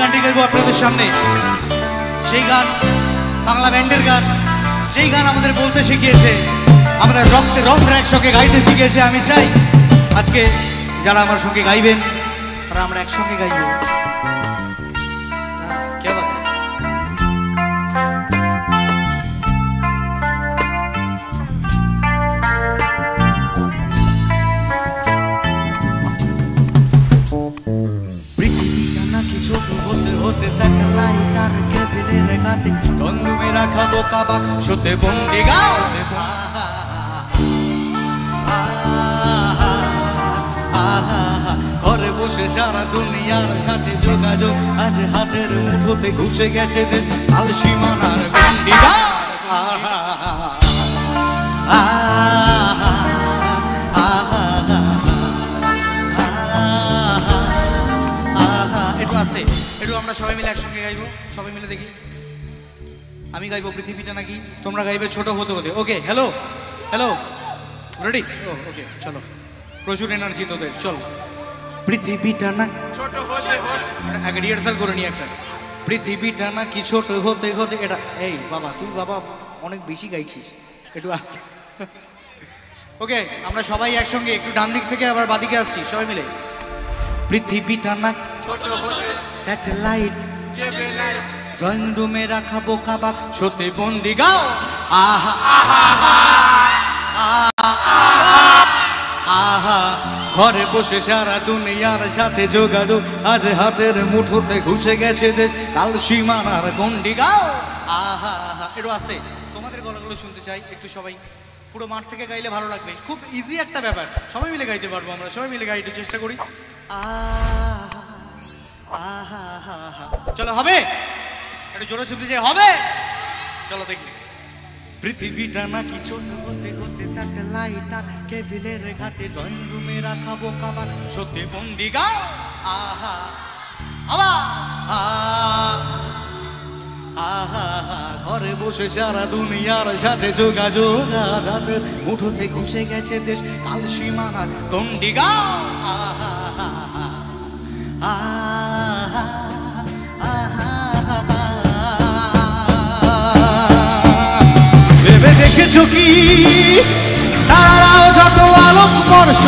গানটি গাইবো আপনাদের সামনে। সেই গান বাংলা ব্যান্ডের গান, যেই গান আমাদের বলতে শিখিয়েছে, আমাদের রক্তে রন্ধ্রে একসঙ্গে গাইতে শিখিয়েছে। আমি চাই আজকে যারা আমার সঙ্গে গাইবেন তারা আমরা একসঙ্গে গাইব। ঘরে বসে সারা দুনিয়ার সাথে যোগাযোগ, আজ হাতের মুঠোতে ঘুষে গেছে লাল সীমানার গন্ডিগার। একটু আসতে, একটু আমরা সবাই মিলে একসঙ্গে গাইবো। সবাই মিলে দেখি, আমি গাইবো পৃথিবীটা নাকি, তোমরা গাইবে ছোট হতে হতে। ওকে, হ্যালো হ্যালো, রেডি? ওকে, চলো, প্রচুর এনার্জি তোদের, চলো। পৃথিবীটা না ছোট হতে হতে, আগে রিহার্সাল করে নি একটা। পৃথিবীটা না কি ছোট হতে হতে, এটা এই বাবা, তুই বাবা অনেক বেশি গাইছিস, একটু আসতে। ওকে, আমরা সবাই একসঙ্গে, একটু ডান দিক থেকে আবার বাদিকে আসছি সবাই মিলে। পৃথিবীটা না ছোট হতে, স্যাটেলাইট ড্রয়িং রুমে রাখা বোকা বাক সতে বন্দি গাও। আহা আহা, ঘরে বসে সারা দুনিয়ার সাথে যোগাযোগ, আজ হাতের মুঠোতে ঘুষে গেছে দেশ কাল সীমানার গন্ডি গাও। আহা, একটু আসতে, তোমাদের গলাগুলো শুনতে চাই একটু। সবাই পুরো মাঠ থেকে গাইলে ভালো লাগবে, খুব ইজি একটা ব্যাপার, সবাই মিলে গাইতে পারবো আমরা। সবাই মিলে গাই, একটু চেষ্টা করি। চলো, হবে? একটু জোরে শুনতে চাই, হবে? চলো দেখি। পৃথিবীটা নাকি ছোট হতে হতে, স্যাটেলাইট আর কেবিলের ঘাটে ড্রয়িং রুমে রাখা বোকা বাক সত্যি বন্দি গাও। আহা আহা আহা, ঘরে বসে সারা দুনিয়ার সাথে যোগাযোগ, রাতের মুঠোতে ঘুষে গেছে দেশ কাল সীমানার গন্ডি গাও। আহা আহা, ভেবে দেখেছো কি তারাও যত আলোক বর্ষ